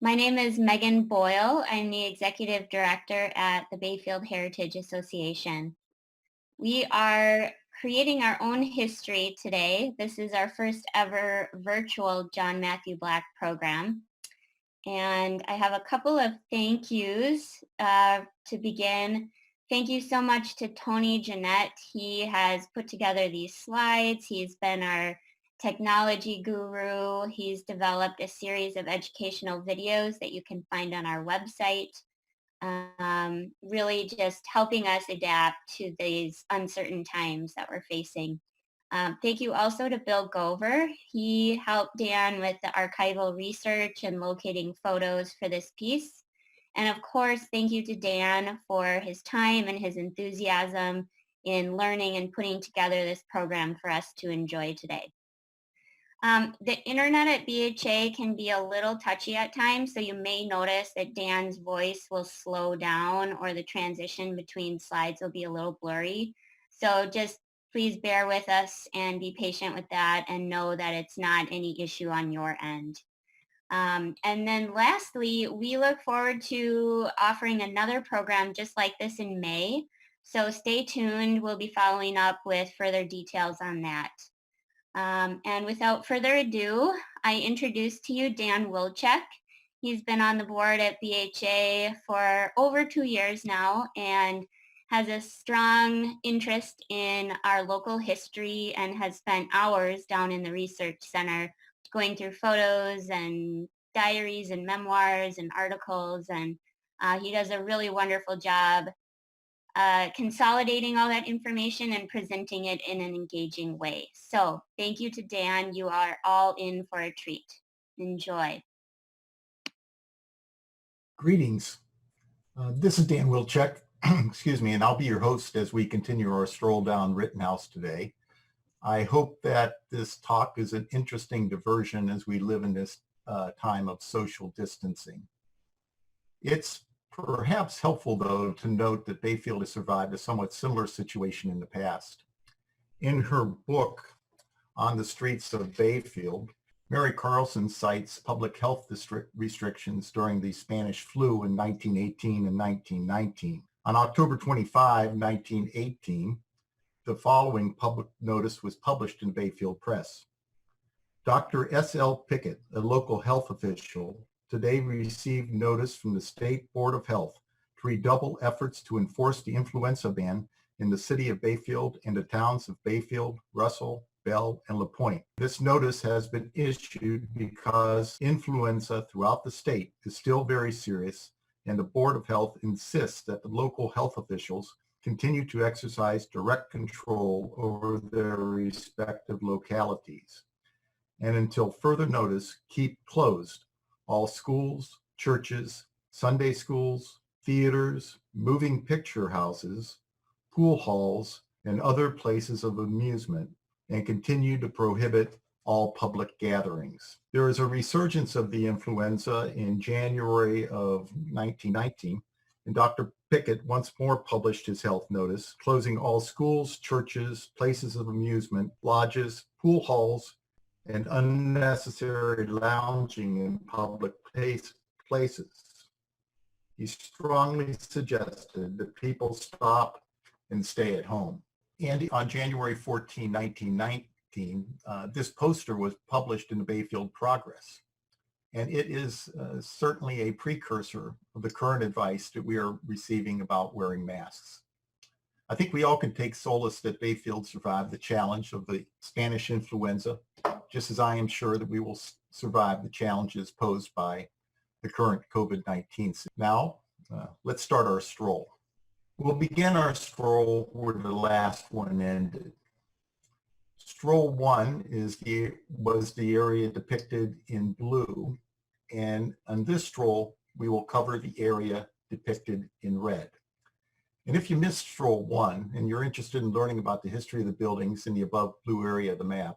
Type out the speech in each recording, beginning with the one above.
My name is Megan Boyle. I'm the Executive Director at the Bayfield Heritage Association. We are creating our own history today. This is our first ever virtual John Matthew Black program. And I have a couple of thank yous to begin. Thank you so much to Tony Jeanette. He has put together these slides. He's been our technology guru. He's developed a series of educational videos that you can find on our website, really just helping us adapt to these uncertain times that we're facing. Thank you also to Bill Gover. He helped Dan with the archival research and locating photos for this piece. And of course, thank you to Dan for his time and his enthusiasm in learning and putting together this program for us to enjoy today. The internet at BHA can be a little touchy at times, so you may notice that Dan's voice will slow down or the transition between slides will be a little blurry. So just please bear with us and be patient with that and know that it's not any issue on your end. And then lastly, we look forward to offering another program just like this in May. So stay tuned. We'll be following up with further details on that. And without further ado, I introduce to you Dan Wilczek. He's been on the board at BHA for over 2 years now and has a strong interest in our local history and has spent hours down in the research center going through photos and diaries and memoirs and articles. And he does a really wonderful job consolidating all that information and presenting it in an engaging way. So thank you to Dan. You are all in for a treat. Enjoy. Greetings. This is Dan Wilczek, excuse me, and I'll be your host as we continue our stroll down Rittenhouse today. I hope that this talk is an interesting diversion as we live in this time of social distancing. It's perhaps helpful, though, to note that Bayfield has survived a somewhat similar situation in the past. In her book, On the Streets of Bayfield, Mary Carlson cites public health restrictions during the Spanish flu in 1918 and 1919. On October 25, 1918, the following public notice was published in Bayfield Press. Dr. S.L. Pickett, a local health official, today received notice from the State Board of Health to redouble efforts to enforce the influenza ban in the city of Bayfield and the towns of Bayfield, Russell, Bell, and LaPointe. This notice has been issued because influenza throughout the state is still very serious, and the Board of Health insists that the local health officials continue to exercise direct control over their respective localities, and until further notice, keep closed all schools, churches, Sunday schools, theaters, moving picture houses, pool halls, and other places of amusement, and continue to prohibit all public gatherings. There is a resurgence of the influenza in January of 1919, and Dr. Pickett once more published his health notice, closing all schools, churches, places of amusement, lodges, pool halls, and unnecessary lounging in public places. He strongly suggested that people stop and stay at home. And on January 14, 1919, this poster was published in the Bayfield Progress. And it is certainly a precursor of the current advice that we are receiving about wearing masks. I think we all can take solace that Bayfield survived the challenge of the Spanish influenza, just as I am sure that we will survive the challenges posed by the current COVID-19. Now, let's start our stroll. We'll begin our stroll where the last one ended. Stroll 1 was the area depicted in blue, and on this stroll, we will cover the area depicted in red. And if you missed Stroll 1 and you're interested in learning about the history of the buildings in the above blue area of the map,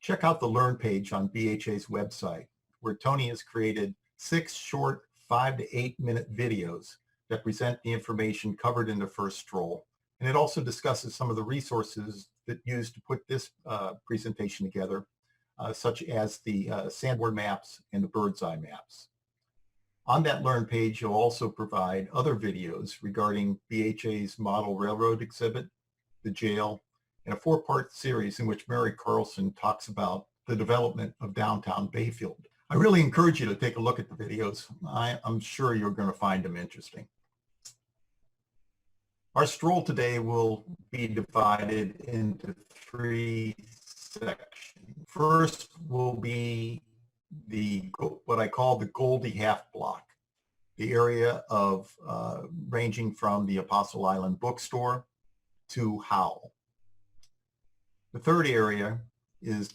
check out the Learn page on BHA's website, where Tony has created 6 short 5 to 8 minute videos that present the information covered in the first stroll. And it also discusses some of the resources that used to put this presentation together, such as the sandboard maps and the bird's eye maps. On that Learn page, you'll also provide other videos regarding BHA's model railroad exhibit, the jail, and a 4-part series in which Mary Carlson talks about the development of downtown Bayfield. I really encourage you to take a look at the videos. I'm sure you're going to find them interesting. Our stroll today will be divided into 3 sections. First will be what I call the Goldie half block, the area of ranging from the Apostle Island bookstore to Howell. The third area is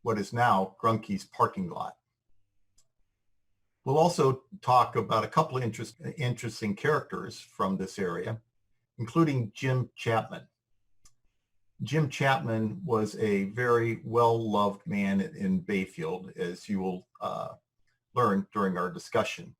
what is now Grunke's parking lot. We'll also talk about a couple of interesting characters from this area, including Jim Chapman. Jim Chapman was a very well-loved man in Bayfield, as you will learn during our discussion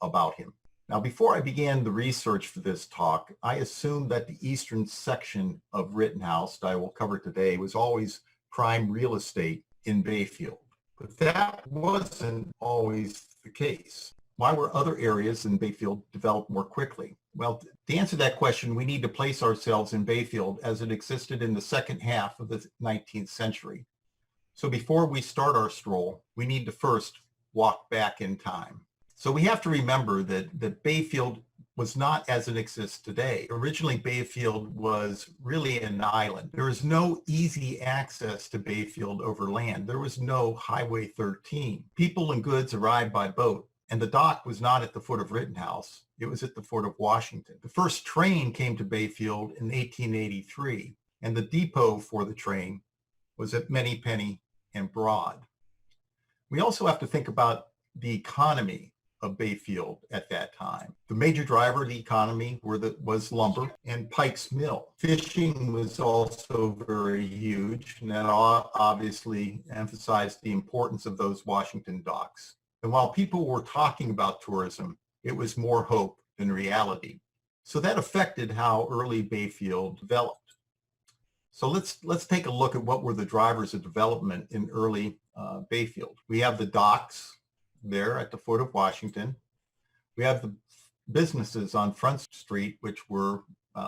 about him. Now, before I began the research for this talk, I assumed that the eastern section of Rittenhouse that I will cover today was always prime real estate in Bayfield. But that wasn't always the case. Why were other areas in Bayfield developed more quickly? Well, to answer that question, we need to place ourselves in Bayfield as it existed in the second half of the 19th century. So before we start our stroll, we need to first walk back in time. So we have to remember that Bayfield was not as it exists today. Originally, Bayfield was really an island. There was no easy access to Bayfield over land. There was no Highway 13. People and goods arrived by boat, and the dock was not at the foot of Rittenhouse. It was at the foot of Washington. The first train came to Bayfield in 1883, and the depot for the train was at Manypenny and Broad. We also have to think about the economy of Bayfield at that time. The major driver of the economy was lumber and Pike's Mill. Fishing was also very huge, and that obviously emphasized the importance of those Washington docks. And while people were talking about tourism, it was more hope than reality. So that affected how early Bayfield developed. So let's take a look at what were the drivers of development in early Bayfield. We have the docks there at the foot of Washington. We have the businesses on Front Street, which were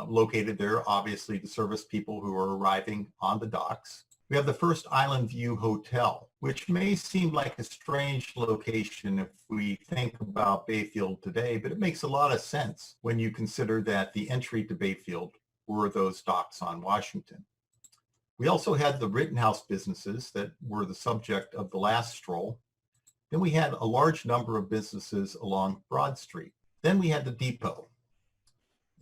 located there, obviously, to service people who are arriving on the docks. We have the first Island View Hotel, which may seem like a strange location if we think about Bayfield today, but it makes a lot of sense when you consider that the entry to Bayfield were those docks on Washington. We also had the Rittenhouse businesses that were the subject of the last stroll. Then we had a large number of businesses along Broad Street. Then we had the depot.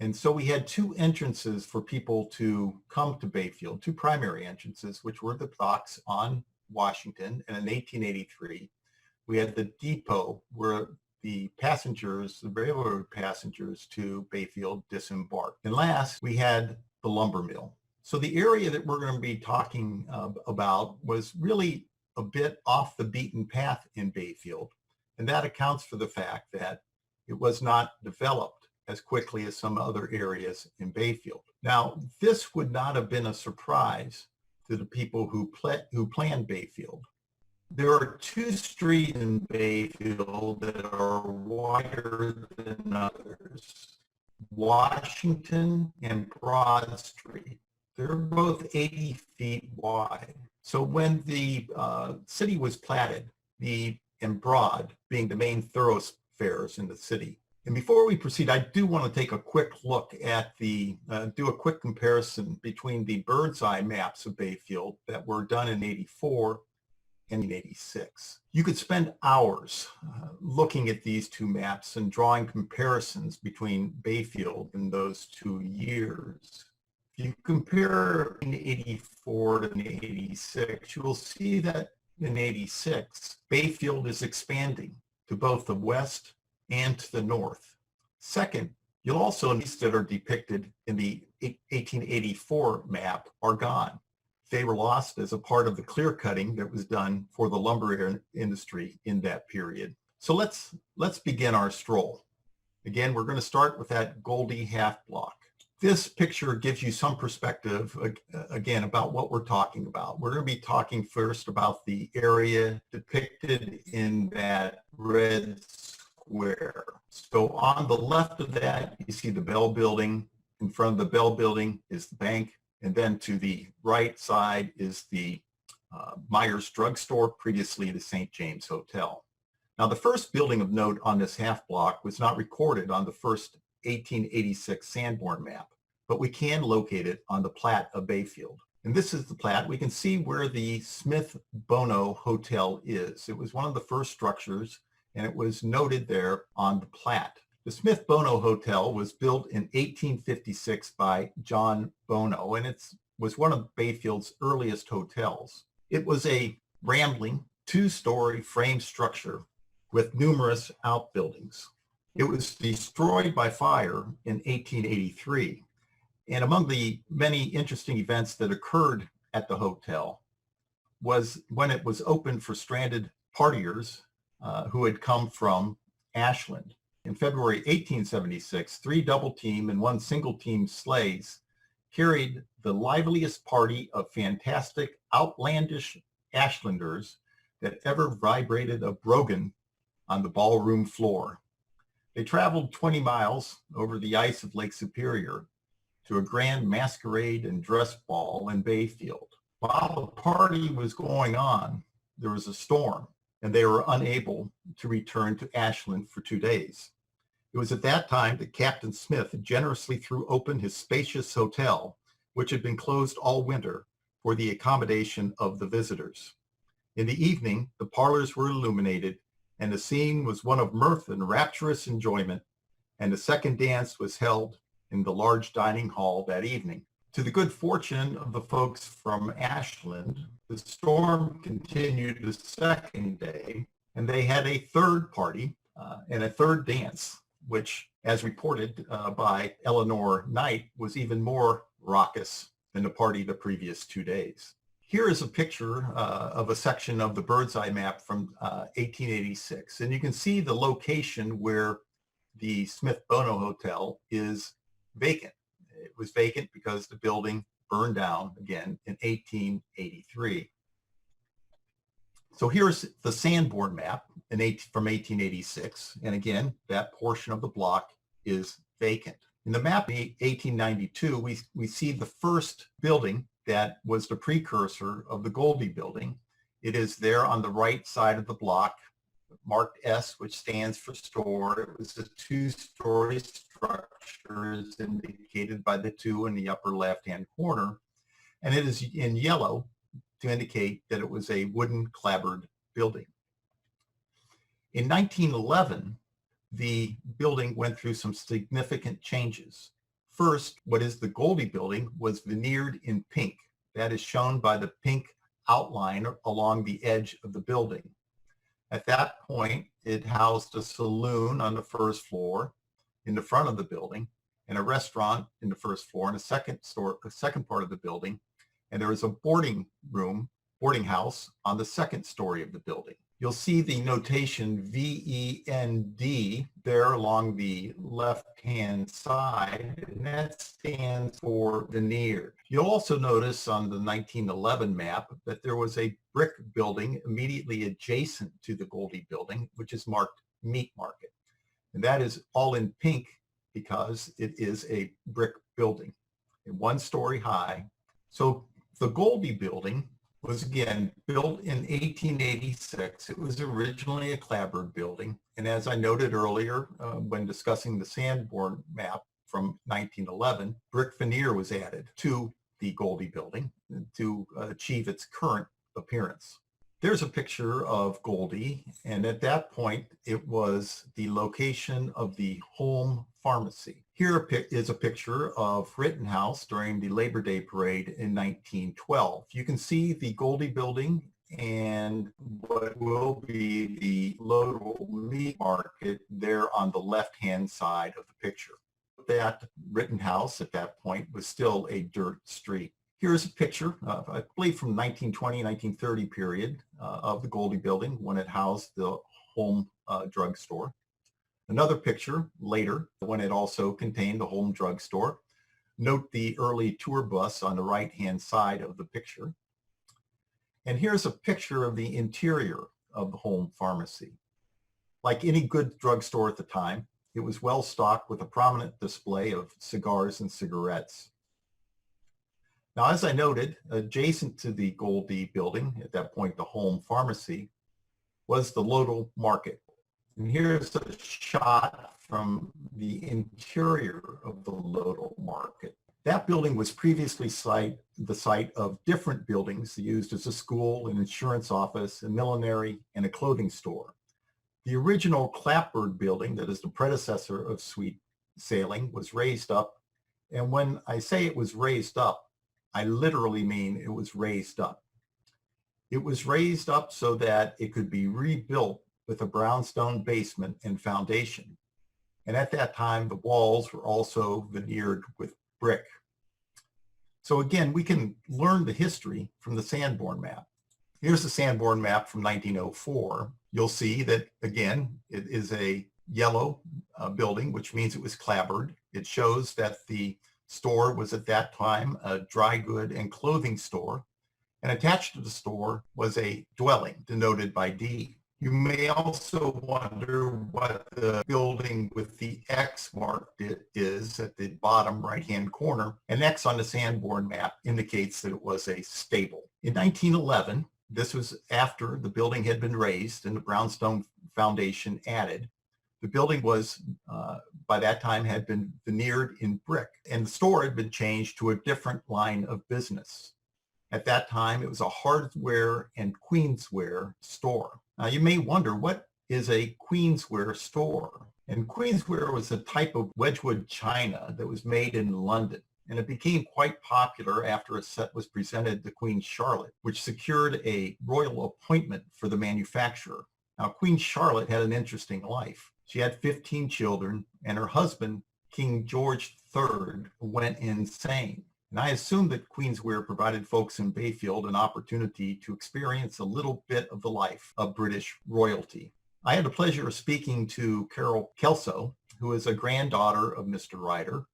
And so we had 2 entrances for people to come to Bayfield, 2 primary entrances, which were the docks on Washington. And in 1883, we had the depot where the passengers, the railroad passengers to Bayfield disembarked. And last, we had the lumber mill. So the area that we're going to be talking about was really a bit off the beaten path in Bayfield. And that accounts for the fact that it was not developed as quickly as some other areas in Bayfield. Now, this would not have been a surprise to the people who planned Bayfield. There are 2 streets in Bayfield that are wider than others, Washington and Broad Street. They're both 80 feet wide. So when the city was platted, and Broad being the main thoroughfares in the city. And before we proceed, I do want to take a quick look at do a quick comparison between the bird's eye maps of Bayfield that were done in 84 and in 86. You could spend hours looking at these 2 maps and drawing comparisons between Bayfield in those 2 years. If you compare in 84 to 86, you will see that in 86, Bayfield is expanding to both the west and to the north. Second, you'll also notice that are depicted in the 1884 map are gone. They were lost as a part of the clear cutting that was done for the lumber industry in that period. So let's begin our stroll. Again, we're going to start with that Goldie half block. This picture gives you some perspective, again, about what we're talking about. We're going to be talking first about the area depicted in that red square. So on the left of that, you see the Bell Building. In front of the Bell Building is the bank. And then to the right side is the Myers Drugstore, previously the St. James Hotel. Now, the first building of note on this half block was not recorded on the first 1886 Sanborn map, but we can locate it on the plat of Bayfield. And this is the plat. We can see where the Smith Bono Hotel is. It was one of the first structures, and it was noted there on the plat. The Smith Bono Hotel was built in 1856 by John Bono, and it was one of Bayfield's earliest hotels. It was a rambling two-story frame structure with numerous outbuildings. It was destroyed by fire in 1883. And among the many interesting events that occurred at the hotel was when it was opened for stranded partiers who had come from Ashland. In February 1876, 3 double-team and 1 single-team sleighs carried the liveliest party of fantastic, outlandish Ashlanders that ever vibrated a brogan on the ballroom floor. They traveled 20 miles over the ice of Lake Superior to a grand masquerade and dress ball in Bayfield. While the party was going on, there was a storm, and they were unable to return to Ashland for 2 days. It was at that time that Captain Smith generously threw open his spacious hotel, which had been closed all winter for the accommodation of the visitors. In the evening, the parlors were illuminated, and the scene was one of mirth and rapturous enjoyment, and the second dance was held in the large dining hall that evening. To the good fortune of the folks from Ashland, the storm continued the second day, and they had a third party and a third dance, which, as reported by Eleanor Knight, was even more raucous than the party the previous 2 days. Here is a picture of a section of the bird's eye map from 1886, and you can see the location where the Smith Bono Hotel is vacant. It was vacant because the building burned down again in 1883. So here's the Sanborn map from 1886. And again, that portion of the block is vacant. In the map in 1892, we see the first building that was the precursor of the Goldie building. It is there on the right side of the block, marked S, which stands for store. It was a 2-story structure, as indicated by the 2 in the upper left-hand corner. And it is in yellow to indicate that it was a wooden clapboard building. In 1911, the building went through some significant changes. First, what is the Goldie building was veneered in pink. That is shown by the pink outline along the edge of the building. At that point, it housed a saloon on the first floor in the front of the building, and a restaurant in the first floor, and a second part of the building. And there was a boarding house on the second story of the building. You'll see the notation VEND there along the left-hand side, and that stands for veneered. You'll also notice on the 1911 map that there was a brick building immediately adjacent to the Goldie building, which is marked Meat Market. And that is all in pink because it is a brick building, 1 story high. So the Goldie building was again built in 1886. It was originally a clapboard building. And as I noted earlier, when discussing the Sanborn map from 1911, brick veneer was added to the Goldie building to achieve its current appearance. There's a picture of Goldie, and at that point, it was the location of the home pharmacy. Here is a picture of Rittenhouse during the Labor Day parade in 1912. You can see the Goldie building and what will be the local meat market there on the left-hand side of the picture. That Rittenhouse at that point was still a dirt street. Here's a picture, I believe from 1920, 1930 period of the Goldie building when it housed the home drugstore. Another picture later when it also contained the home drugstore. Note the early tour bus on the right-hand side of the picture. And here's a picture of the interior of the home pharmacy. Like any good drugstore at the time, it was well stocked with a prominent display of cigars and cigarettes. Now, as I noted, adjacent to the Goldie building, at that point the home pharmacy, was the local market. And here's a shot from the interior of the Local Market. That building was previously the site of different buildings used as a school, an insurance office, a millinery, and a clothing store. The original Clapboard building, that is the predecessor of Sweet Sailing, was raised up. And when I say it was raised up, I literally mean it was raised up. It was raised up so that it could be rebuilt with a brownstone basement and foundation. And at that time, the walls were also veneered with brick. So again, we can learn the history from the Sanborn map. Here's the Sanborn map from 1904. You'll see that, again, it is a yellow building, which means it was clapboard. It shows that the store was at that time a dry good and clothing store. And attached to the store was a dwelling denoted by D. You may also wonder what the building with the X marked is at the bottom right-hand corner. An X on the Sanborn map indicates that it was a stable. In 1911, this was after the building had been raised and the brownstone foundation added. The building was, by that time, had been veneered in brick, and the store had been changed to a different line of business. At that time, it was a hardware and queensware store. Now, you may wonder, what is a queensware store? And queensware was a type of Wedgwood china that was made in London. And it became quite popular after a set was presented to Queen Charlotte, which secured a royal appointment for the manufacturer. Now, Queen Charlotte had an interesting life. She had 15 children, and her husband, King George III, went insane. And I assume that Queensware provided folks in Bayfield an opportunity to experience a little bit of the life of British royalty. I had the pleasure of speaking to Carol Kelso, who is a granddaughter of Mr. Ryder,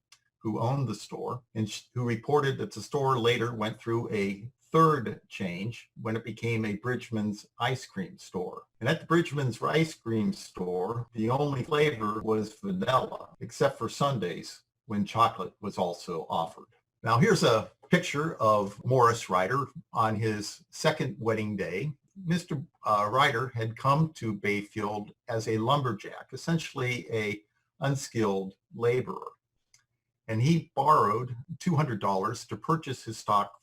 who owned the store, and who reported that the store later went through a third change when it became a Bridgman's ice cream store. And at the Bridgman's ice cream store, the only flavor was vanilla, except for Sundays when chocolate was also offered. Now here's a picture of Morris Ryder on his second wedding day. Mr. Ryder had come to Bayfield as a lumberjack, essentially a unskilled laborer. And he borrowed $200 to purchase his stock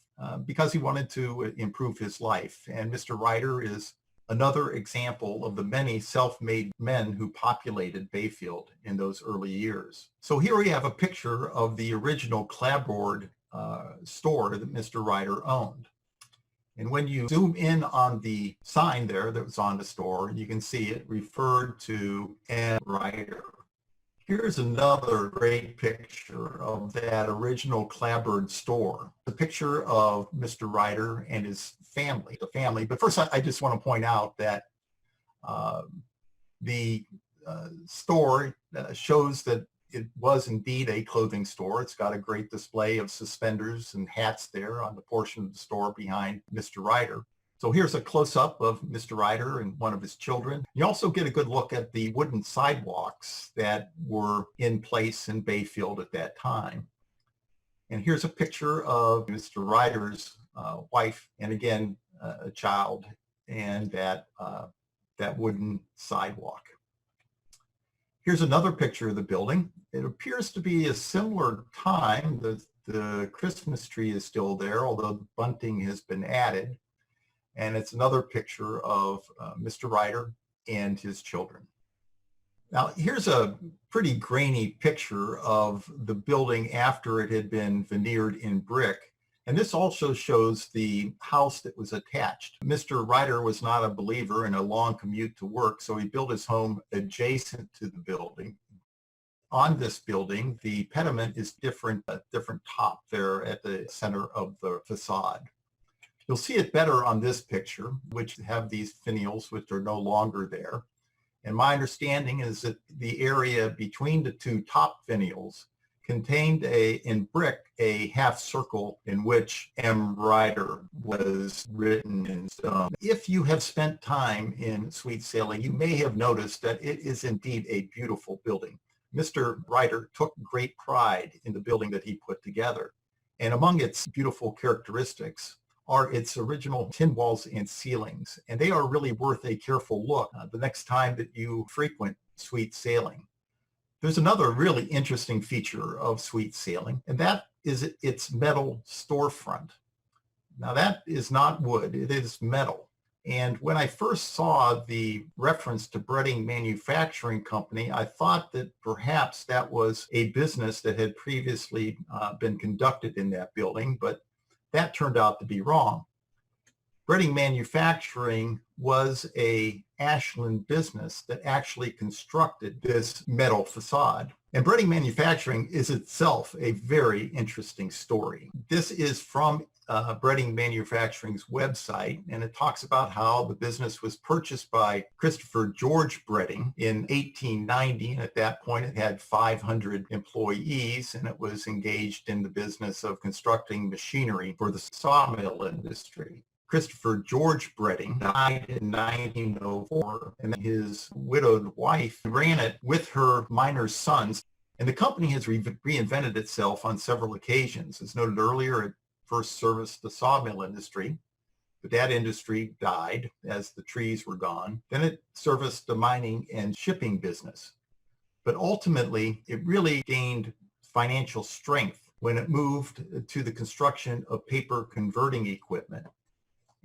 because he wanted to improve his life. And Mr. Ryder is another example of the many self-made men who populated Bayfield in those early years. So here we have a picture of the original clapboard store that Mr. Ryder owned. And when you zoom in on the sign there that was on the store, you can see it referred to M. Ryder. Here's another great picture of that original clapboard store. The picture of Mr. Ryder and his family, the family. But first, I just want to point out that the store shows that it was indeed a clothing store. It's got a great display of suspenders and hats there on the portion of the store behind Mr. Ryder. So here's a close-up of Mr. Ryder and one of his children. You also get a good look at the wooden sidewalks that were in place in Bayfield at that time. And here's a picture of Mr. Ryder's wife, and again, a child, and that wooden sidewalk. Here's another picture of the building. It appears to be a similar time. The Christmas tree is still there, although the bunting has been added. And it's another picture of Mr. Ryder and his children. Now, here's a pretty grainy picture of the building after it had been veneered in brick. And this also shows the house that was attached. Mr. Ryder was not a believer in a long commute to work, so he built his home adjacent to the building. On this building, the pediment is different top there at the center of the facade. You'll see it better on this picture, which have these finials, which are no longer there. And my understanding is that the area between the two top finials contained in brick a half circle in which M. Ryder was written in stone. If you have spent time in Sweet Sailing, you may have noticed that it is indeed a beautiful building. Mr. Ryder took great pride in the building that he put together. And among its beautiful characteristics are its original tin walls and ceilings. And they are really worth a careful look the next time that you frequent Sweet Sailing. There's another really interesting feature of Sweet Sailing, and that is its metal storefront. Now that is not wood, it is metal. And when I first saw the reference to Breading Manufacturing Company, I thought that perhaps that was a business that had previously been conducted in that building, but that turned out to be wrong. Breading Manufacturing was a Ashland business that actually constructed this metal facade. And Breading Manufacturing is itself a very interesting story. This is from Breading Manufacturing's website, and it talks about how the business was purchased by Christopher George Breading in 1890. And at that point, it had 500 employees, and it was engaged in the business of constructing machinery for the sawmill industry. Christopher George Breading died in 1904, and his widowed wife ran it with her minor sons. And the company has reinvented itself on several occasions. As noted earlier, it first serviced the sawmill industry, but that industry died as the trees were gone. Then it serviced the mining and shipping business. But ultimately, it really gained financial strength when it moved to the construction of paper converting equipment.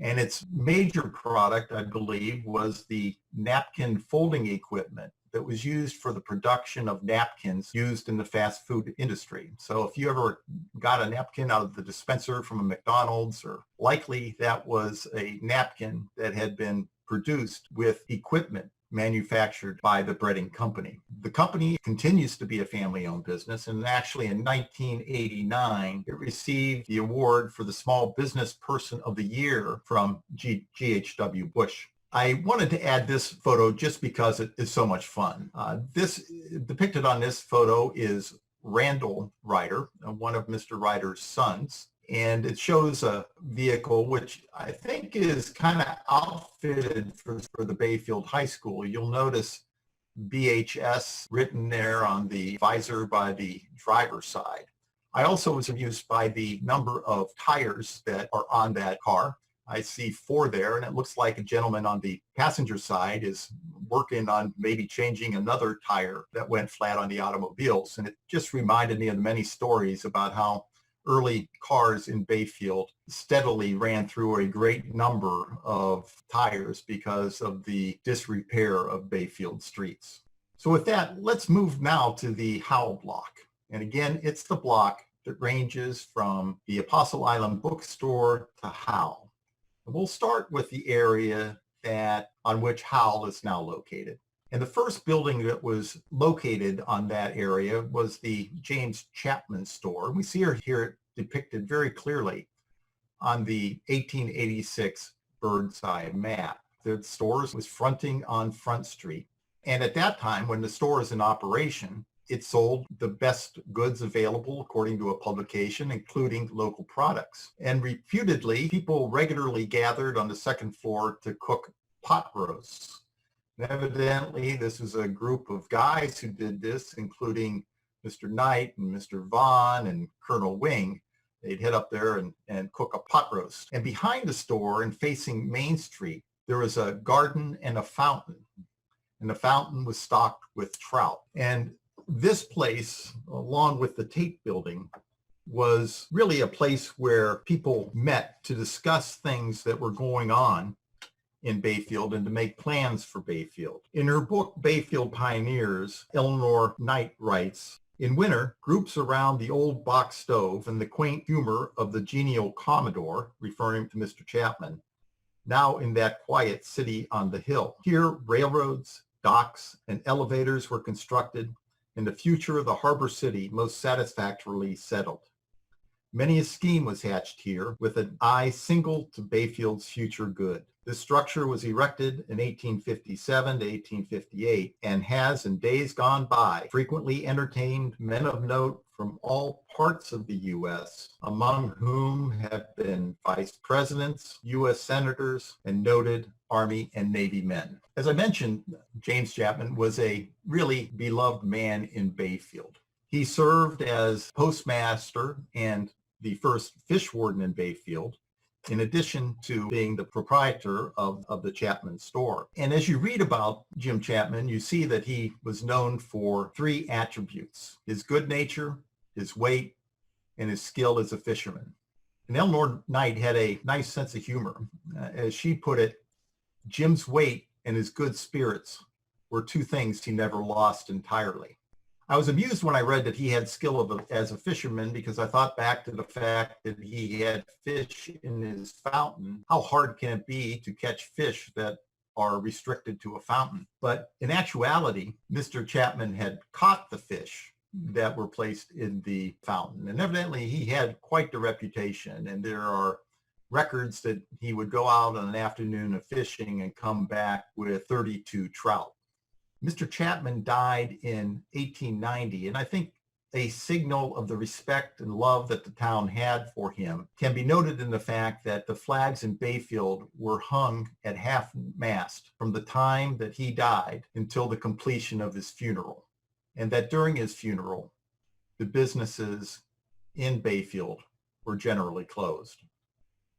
And its major product, I believe, was the napkin folding equipment that was used for the production of napkins used in the fast food industry. So if you ever got a napkin out of the dispenser from a McDonald's, or likely that was a napkin that had been produced with equipment manufactured by the Breading Company. The company continues to be a family-owned business, and actually in 1989, it received the award for the Small Business Person of the Year from G.H.W. Bush. I wanted to add this photo just because it is so much fun. This depicted on this photo is Randall Ryder, one of Mr. Ryder's sons. And it shows a vehicle which I think is kind of outfitted for the Bayfield High School. You'll notice BHS written there on the visor by the driver's side. I also was amused by the number of tires that are on that car. I see 4 there, and it looks like a gentleman on the passenger side is working on maybe changing another tire that went flat on the automobiles. And it just reminded me of the many stories about how early cars in Bayfield steadily ran through a great number of tires because of the disrepair of Bayfield streets. So with that, let's move now to the Howell block. And again, it's the block that ranges from the Apostle Island bookstore to Howell. And we'll start with the area on which Howell is now located. And the first building that was located on that area was the James Chapman store. We see her here depicted very clearly on the 1886 bird's eye map. The store was fronting on Front Street. And at that time, when the store is in operation, it sold the best goods available according to a publication, including local products. And reputedly, people regularly gathered on the second floor to cook pot roasts. And evidently, this was a group of guys who did this, including Mr. Knight and Mr. Vaughn and Colonel Wing. They'd head up there and cook a pot roast. And behind the store and facing Main Street, there was a garden and a fountain. And the fountain was stocked with trout. And this place, along with the Tate Building, was really a place where people met to discuss things that were going on in Bayfield and to make plans for Bayfield. In her book, Bayfield Pioneers, Eleanor Knight writes, "In winter, groups around the old box stove and the quaint humor of the genial Commodore," referring to Mr. Chapman, "now in that quiet city on the hill. Here, railroads, docks, and elevators were constructed, and the future of the harbor city most satisfactorily settled. Many a scheme was hatched here with an eye single to Bayfield's future good. This structure was erected in 1857 to 1858 and has, in days gone by, frequently entertained men of note from all parts of the U.S., among whom have been vice presidents, U.S. senators, and noted Army and Navy men. As I mentioned, James Chapman was a really beloved man in Bayfield. He served as postmaster and the first fish warden in Bayfield, in addition to being the proprietor of the Chapman store. And as you read about Jim Chapman, you see that he was known for three attributes: his good nature, his weight, and his skill as a fisherman. And Eleanor Knight had a nice sense of humor. As she put it, Jim's weight and his good spirits were two things he never lost entirely. I was amused when I read that he had skill as a fisherman, because I thought back to the fact that he had fish in his fountain. How hard can it be to catch fish that are restricted to a fountain? But in actuality, Mr. Chapman had caught the fish that were placed in the fountain. And evidently he had quite the reputation. And there are records that he would go out on an afternoon of fishing and come back with 32 trout. Mr. Chapman died in 1890, and I think a signal of the respect and love that the town had for him can be noted in the fact that the flags in Bayfield were hung at half-mast from the time that he died until the completion of his funeral, and that during his funeral, the businesses in Bayfield were generally closed.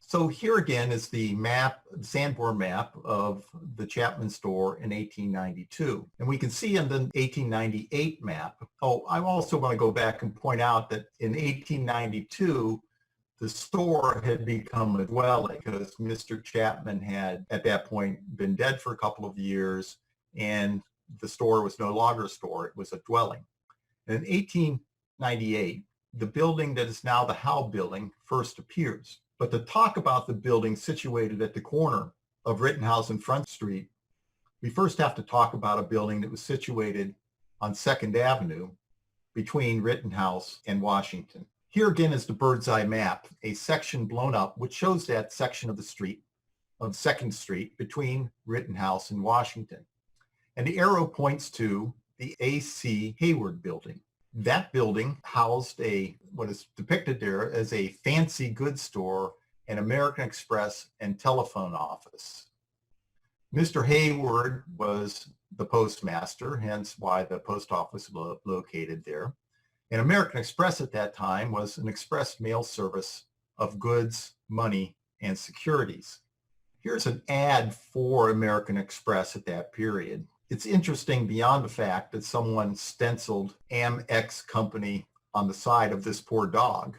So here again is the map, the Sanborn map of the Chapman store in 1892. And we can see in the 1898 map, I also want to go back and point out that in 1892, the store had become a dwelling because Mr. Chapman had at that point been dead for a couple of years, and the store was no longer a store, it was a dwelling. And in 1898, the building that is now the Howell building first appears. But to talk about the building situated at the corner of Rittenhouse and Front Street, we first have to talk about a building that was situated on 2nd Avenue between Rittenhouse and Washington. Here again is the bird's eye map, a section blown up, which shows that section of the street, of 2nd Street, between Rittenhouse and Washington. And the arrow points to the A.C. Hayward building. That building housed what is depicted there as a fancy goods store, an American Express, and telephone office. Mr. Hayward was the postmaster, hence why the post office was located there. And American Express at that time was an express mail service of goods, money, and securities. Here's an ad for American Express at that period. It's interesting beyond the fact that someone stenciled Amex Company on the side of this poor dog.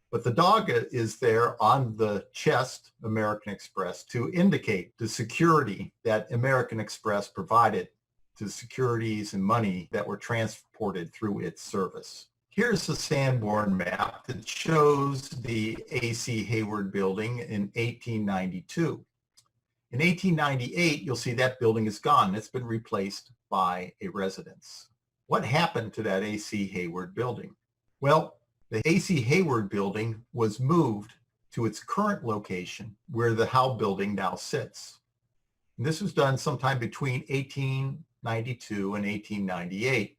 But the dog is there on the chest, American Express, to indicate the security that American Express provided to securities and money that were transported through its service. Here's the Sanborn map that shows the A.C. Hayward building in 1892. In 1898, you'll see that building is gone. It's been replaced by a residence. What happened to that A.C. Hayward building? Well, the A.C. Hayward building was moved to its current location where the Howell building now sits. And this was done sometime between 1892 and 1898.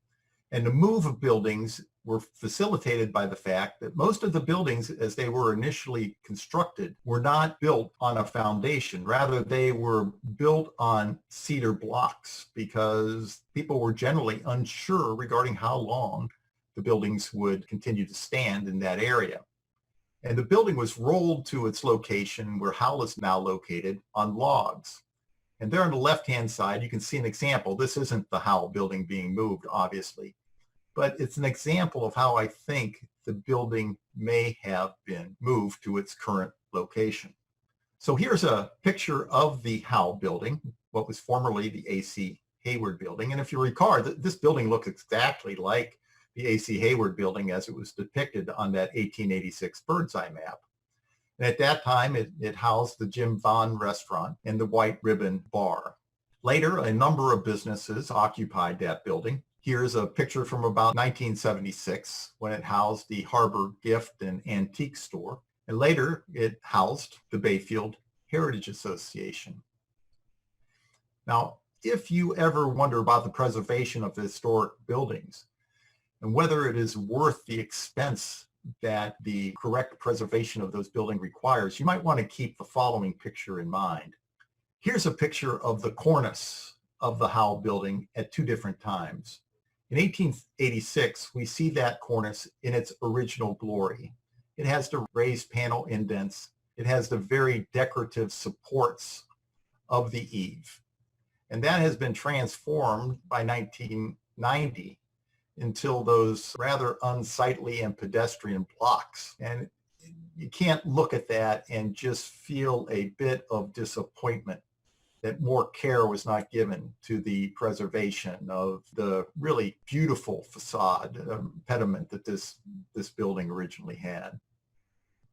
And the move of buildings were facilitated by the fact that most of the buildings, as they were initially constructed, were not built on a foundation. Rather, they were built on cedar blocks because people were generally unsure regarding how long the buildings would continue to stand in that area. And the building was rolled to its location where Howell is now located on logs. And there on the left-hand side, you can see an example. This isn't the Howell building being moved, obviously, but it's an example of how I think the building may have been moved to its current location. So here's a picture of the Howell building, what was formerly the A.C. Hayward building. And if you recall, this building looks exactly like the A.C. Hayward building as it was depicted on that 1886 bird's eye map. And at that time, it housed the Jim Vaughn restaurant and the White Ribbon Bar. Later, a number of businesses occupied that building. Here's a picture from about 1976 when it housed the Harbor Gift and Antique Store. And later it housed the Bayfield Heritage Association. Now, if you ever wonder about the preservation of historic buildings and whether it is worth the expense that the correct preservation of those buildings requires, you might want to keep the following picture in mind. Here's a picture of the cornice of the Howell building at two different times. In 1886, we see that cornice in its original glory. It has the raised panel indents. It has the very decorative supports of the eave. And that has been transformed by 1990 until those rather unsightly and pedestrian blocks. And you can't look at that and just feel a bit of disappointment that more care was not given to the preservation of the really beautiful facade pediment that this building originally had.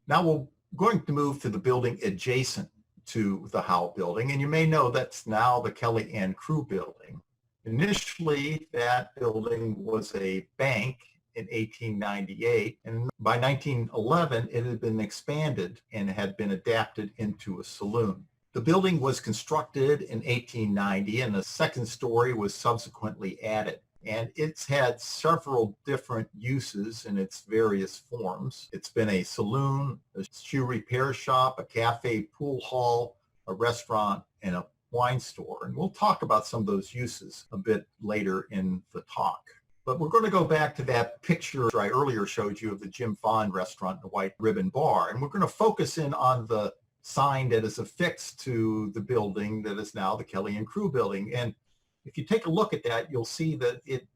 Now we're going to move to the building adjacent to the Howell building, and you may know that's now the Kelly and Crew building. Initially, that building was a bank in 1898, and by 1911, it had been expanded and had been adapted into a saloon. The building was constructed in 1890, and a second story was subsequently added. And it's had several different uses in its various forms. It's been a saloon, a shoe repair shop, a cafe, pool hall, a restaurant, and a wine store. And we'll talk about some of those uses a bit later in the talk. But we're going to go back to that picture I earlier showed you of the Jim Fond restaurant, the White Ribbon Bar. And we're going to focus in on the sign that is affixed to the building that is now the Kelly and Crew building. And if you take a look at that, you'll see that it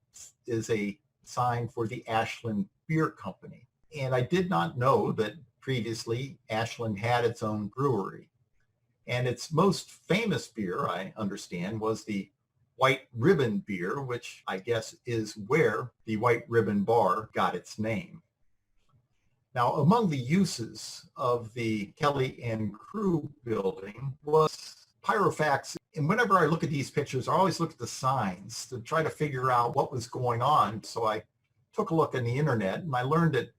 is a sign for the Ashland Beer Company. And I did not know that previously Ashland had its own brewery. And its most famous beer, I understand, was the White Ribbon beer, which I guess is where the White Ribbon Bar got its name. Now, among the uses of the Kelly and Crew building was pyrofax. And whenever I look at these pictures, I always look at the signs to try to figure out what was going on. So I took a look on the internet, and I learned that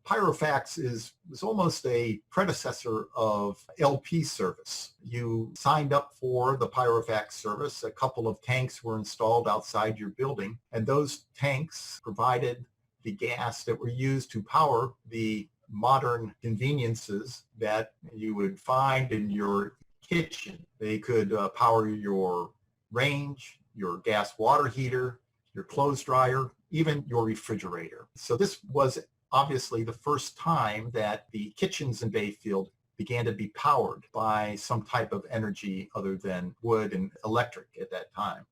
pyrofax was almost a predecessor of LP service. You signed up for the pyrofax service. A couple of tanks were installed outside your building, and those tanks provided the gas that were used to power the modern conveniences that you would find in your kitchen. They could power your range, your gas water heater, your clothes dryer, even your refrigerator. So this was obviously the first time that the kitchens in Bayfield began to be powered by some type of energy other than wood and electric at that time.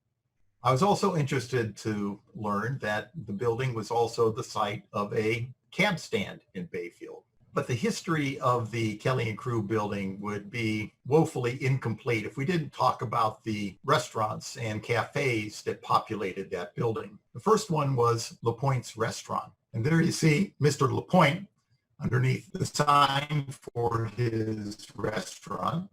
I was also interested to learn that the building was also the site of a cab stand in Bayfield. But the history of the Kelly and Crew building would be woefully incomplete if we didn't talk about the restaurants and cafes that populated that building. The first one was LaPointe's Restaurant. And there you see Mr. LaPointe underneath the sign for his restaurant,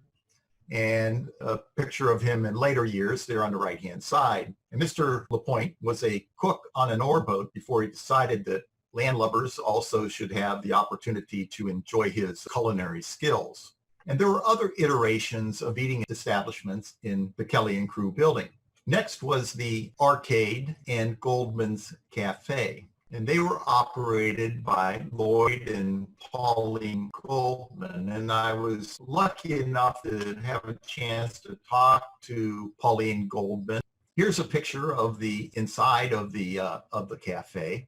and a picture of him in later years there on the right-hand side. And Mr. LaPointe was a cook on an ore boat before he decided that landlubbers also should have the opportunity to enjoy his culinary skills. And there were other iterations of eating establishments in the Kelly and Crew building. Next was the Arcade and Goldman's Cafe. And they were operated by Lloyd and Pauline Goldman. And I was lucky enough to have a chance to talk to Pauline Goldman. Here's a picture of the inside of the cafe.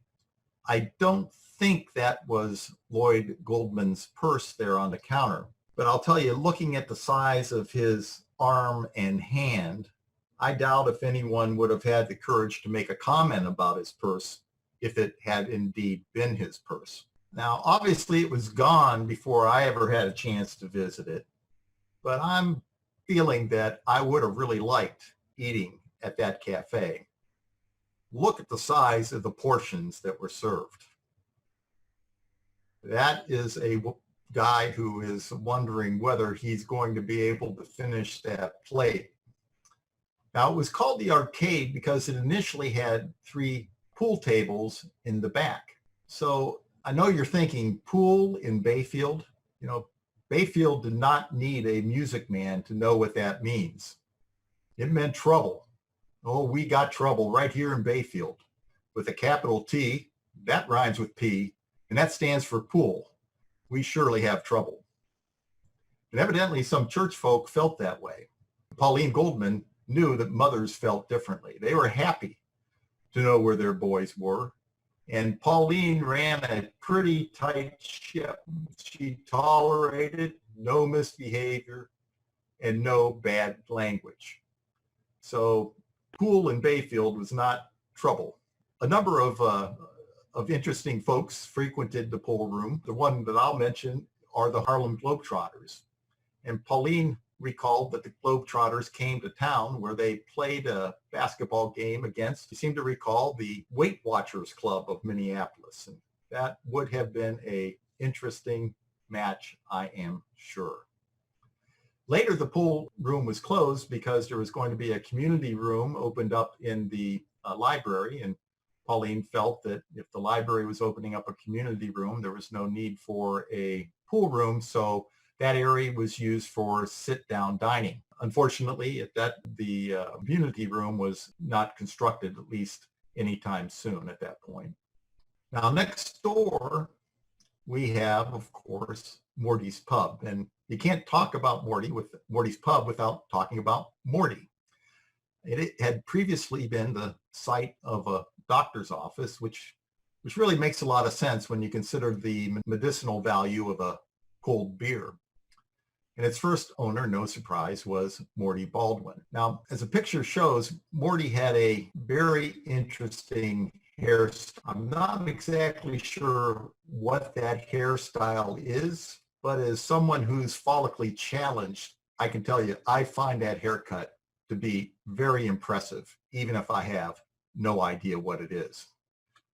I don't think that was Lloyd Goldman's purse there on the counter. But I'll tell you, looking at the size of his arm and hand, I doubt if anyone would have had the courage to make a comment about his purse if it had indeed been his purse. Now, obviously it was gone before I ever had a chance to visit it, but I'm feeling that I would have really liked eating at that cafe. Look at the size of the portions that were served. That is a guy who is wondering whether he's going to be able to finish that plate. Now, it was called the arcade because it initially had 3 pool tables in the back. So I know you're thinking, pool in Bayfield? You know, Bayfield did not need a music man to know what that means. It meant trouble. Oh, we got trouble right here in Bayfield with a capital T, that rhymes with P, and that stands for pool. We surely have trouble. And evidently some church folk felt that way. Pauline Goldman knew that mothers felt differently. They were happy to know where their boys were. And Pauline ran a pretty tight ship. She tolerated no misbehavior and no bad language. So pool in Bayfield was not trouble. A number of interesting folks frequented the pool room. The one that I'll mention are the Harlem Globetrotters. And Pauline recalled that the Globetrotters came to town where they played a basketball game against, you seem to recall, the Weight Watchers Club of Minneapolis. And that would have been an interesting match, I am sure. Later, the pool room was closed because there was going to be a community room opened up in the library. And Pauline felt that if the library was opening up a community room, there was no need for a pool room. So that area was used for sit-down dining. Unfortunately, the community room was not constructed, at least anytime soon at that point. Now, next door, we have, of course, Morty's Pub. And you can't talk about Morty's Pub without talking about Morty. It had previously been the site of a doctor's office, which really makes a lot of sense when you consider the medicinal value of a cold beer. And its first owner, no surprise, was Morty Baldwin. Now, as the picture shows, Morty had a very interesting hairstyle. I'm not exactly sure what that hairstyle is, but as someone who's follically challenged, I can tell you, I find that haircut to be very impressive, even if I have no idea what it is.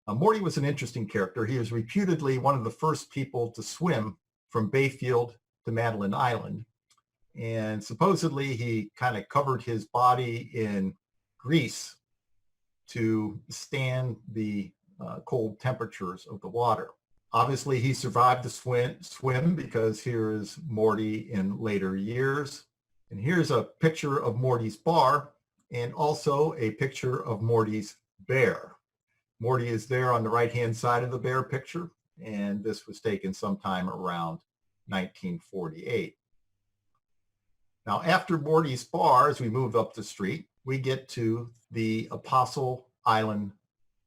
Morty was an interesting character. He was reputedly one of the first people to swim from Bayfield to Madeline Island. And supposedly he kind of covered his body in grease to stand the cold temperatures of the water. Obviously, he survived the swim because here is Morty in later years. And here's a picture of Morty's bar and also a picture of Morty's bear. Morty is there on the right-hand side of the bear picture, and this was taken sometime around 1948. Now, after Morty's bar, as we move up the street, we get to the Apostle Island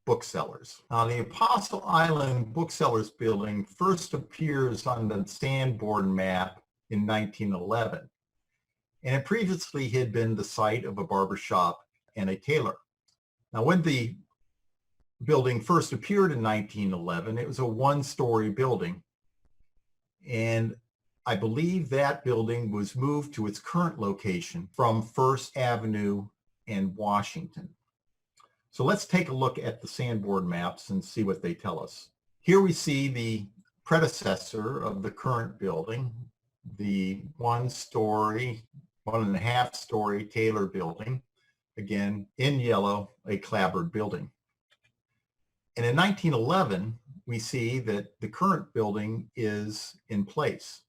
Booksellers. Now, the Apostle Island Booksellers building first appears on the Sanborn map in 1911, and it previously had been the site of a barbershop and a tailor. Now, when the building first appeared in 1911, it was a one-story building, and I believe that building was moved to its current location from First Avenue and Washington. So let's take a look at the Sanborn maps and see what they tell us. Here we see the predecessor of the current building, the one-story, 1.5-story Taylor building, again, in yellow, a clapboard building. And in 1911, we see that the current building is in place.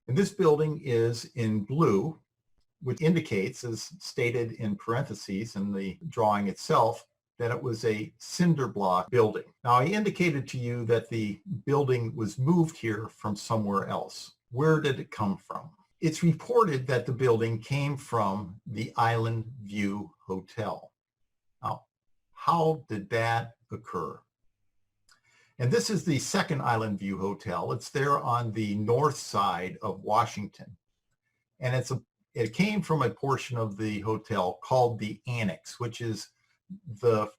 And this building is in blue, which indicates, as stated in parentheses in the drawing itself, that it was a cinder block building. Now, I indicated to you that the building was moved here from somewhere else. Where did it come from? It's reported that the building came from the Island View Hotel. Now, how did that occur? And this is the second Island View Hotel. It's there on the north side of Washington. And it came from a portion of the hotel called the Annex, which is the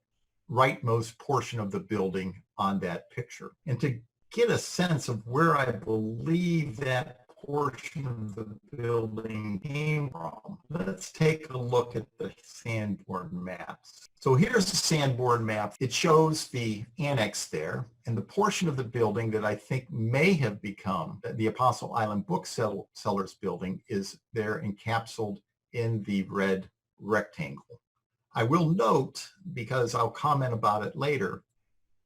rightmost portion of the building on that picture. And to get a sense of where I believe that portion of the building came from, let's take a look at the Sanborn maps. So here's the Sanborn map. It shows the annex there, and the portion of the building that I think may have become the Apostle Island Booksellers building is there encapsulated in the red rectangle. I will note, because I'll comment about it later,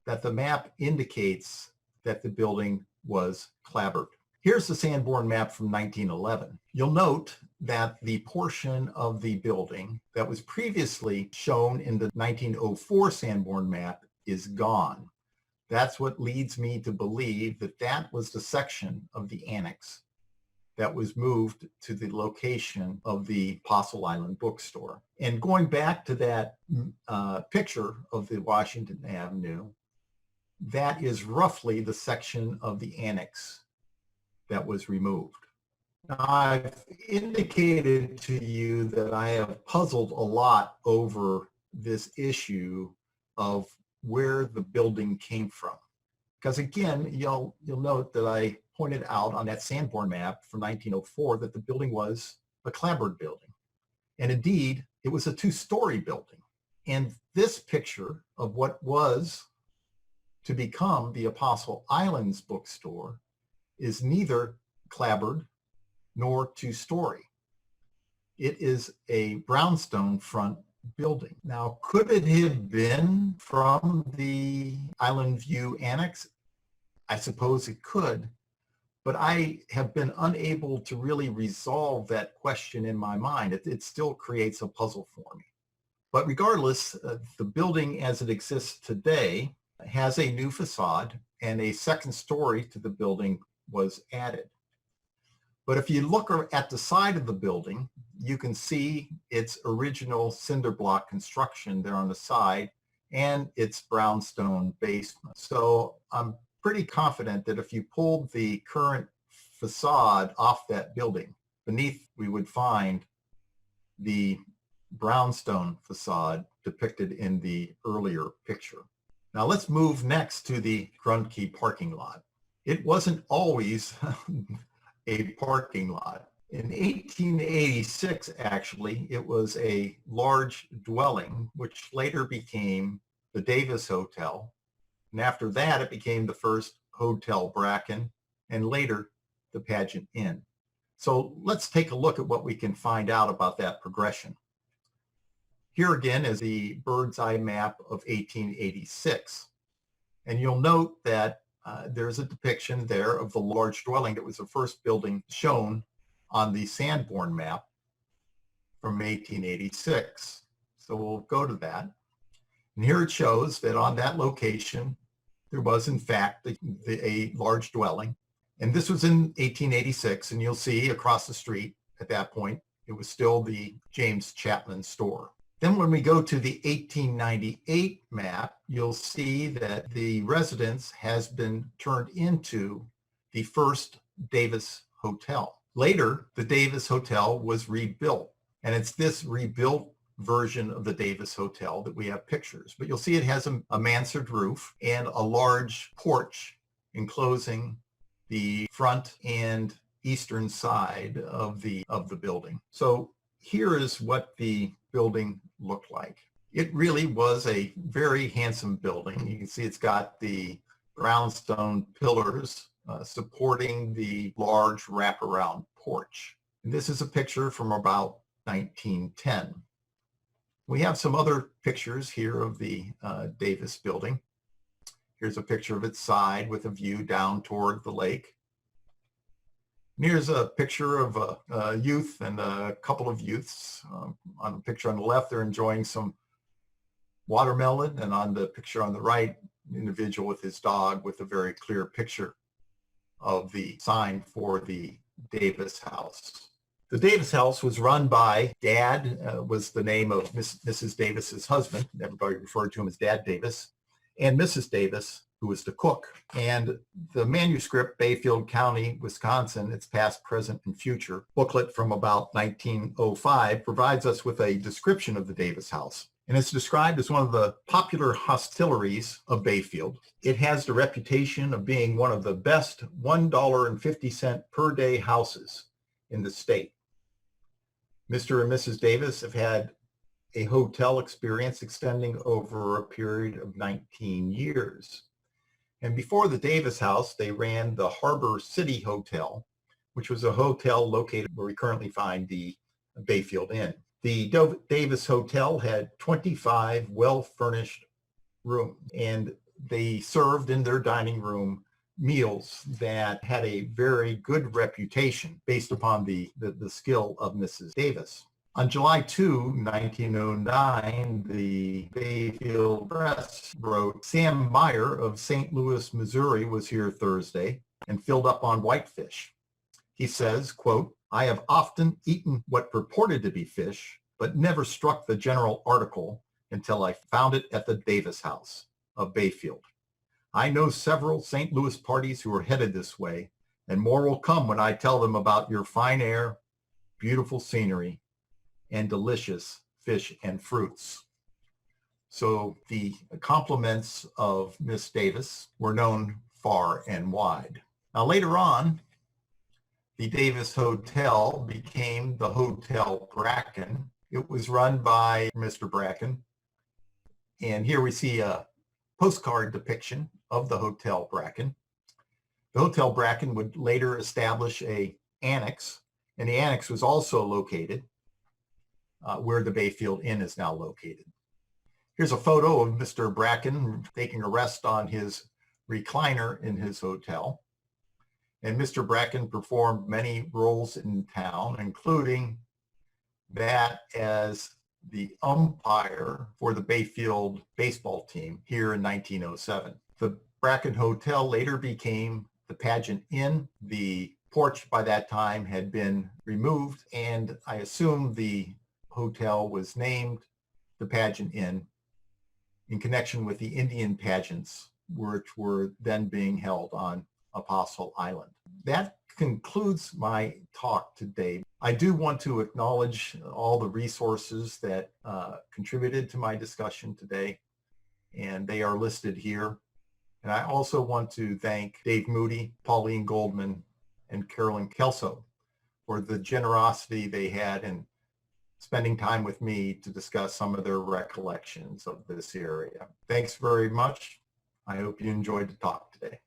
that the map indicates that the building was clapboard. Here's the Sanborn map from 1911. You'll note that the portion of the building that was previously shown in the 1904 Sanborn map is gone. That's what leads me to believe that that was the section of the annex that was moved to the location of the Apostle Island bookstore. And going back to that picture of the Washington Avenue, that is roughly the section of the annex that was removed. Now, I've indicated to you that I have puzzled a lot over this issue of where the building came from. Because again, you'll note that I pointed out on that Sanborn map from 1904 that the building was a clapboard building. And indeed, it was a two-story building. And this picture of what was to become the Apostle Islands bookstore is neither clapboard nor two-story. It is a brownstone front building. Now, could it have been from the Island View Annex? I suppose it could, but I have been unable to really resolve that question in my mind. It still creates a puzzle for me. But regardless, the building as it exists today has a new facade, and a second story to the building was added. But if you look at the side of the building, you can see its original cinder block construction there on the side and its brownstone basement. So I'm pretty confident that if you pulled the current facade off that building, beneath we would find the brownstone facade depicted in the earlier picture. Now let's move next to the Grundke parking lot. It wasn't always a parking lot. In 1886, actually, it was a large dwelling, which later became the Davis Hotel. And after that, it became the first Hotel Bracken, and later the Pageant Inn. So let's take a look at what we can find out about that progression. Here again is the bird's eye map of 1886. And you'll note that there's a depiction there of the large dwelling that was the first building shown on the Sanborn map from 1886. So we'll go to that. And here it shows that on that location, there was in fact a large dwelling. And this was in 1886, and you'll see across the street at that point, it was still the James Chapman store. Then when we go to the 1898 map, you'll see that the residence has been turned into the first Davis Hotel. Later, the Davis Hotel was rebuilt, and it's this rebuilt version of the Davis Hotel that we have pictures. But you'll see it has a mansard roof and a large porch enclosing the front and eastern side of the building. So here is what the building looked like. It really was a very handsome building. You can see it's got the brownstone pillars supporting the large wraparound porch. And this is a picture from about 1910. We have some other pictures here of the Davis building. Here's a picture of its side with a view down toward the lake. And here's a picture of a youth and a couple of youths. On the picture on the left, they're enjoying some watermelon, and on the picture on the right, an individual with his dog with a very clear picture of the sign for the Davis house. The Davis house was run by Dad, was the name of Mrs. Davis's husband. Everybody referred to him as Dad Davis, and Mrs. Davis, who was the cook. And the manuscript, Bayfield County, Wisconsin, its past, present, and future booklet from about 1905 provides us with a description of the Davis house. And it's described as one of the popular hostelries of Bayfield. It has the reputation of being one of the best $1.50 per day houses in the state. Mr. and Mrs. Davis have had a hotel experience extending over a period of 19 years. And before the Davis house, they ran the Harbor City Hotel, which was a hotel located where we currently find the Bayfield Inn. The Davis Hotel had 25 well-furnished rooms, and they served in their dining room meals that had a very good reputation based upon the skill of Mrs. Davis. On July 2, 1909, the Bayfield Press wrote, Sam Meyer of St. Louis, Missouri was here Thursday and filled up on whitefish. He says, quote, I have often eaten what purported to be fish, but never struck the general article until I found it at the Davis House of Bayfield. I know several St. Louis parties who are headed this way, and more will come when I tell them about your fine air, beautiful scenery, and delicious fish and fruits. So the compliments of Miss Davis were known far and wide. Now later on, the Davis Hotel became the Hotel Bracken. It was run by Mr. Bracken. And here we see a postcard depiction of the Hotel Bracken. The Hotel Bracken would later establish an annex, and the annex was also located where the Bayfield Inn is now located. Here's a photo of Mr. Bracken taking a rest on his recliner in his hotel. And Mr. Bracken performed many roles in town, including that as the umpire for the Bayfield baseball team here in 1907. The Bracken Hotel later became the Pageant Inn. The porch by that time had been removed, and I assume the hotel was named the Pageant Inn in connection with the Indian pageants, which were then being held on Apostle Island. That concludes my talk today. I do want to acknowledge all the resources that contributed to my discussion today, and they are listed here. And I also want to thank Dave Moody, Pauline Goldman, and Carolyn Kelso for the generosity they had in spending time with me to discuss some of their recollections of this area. Thanks very much. I hope you enjoyed the talk today.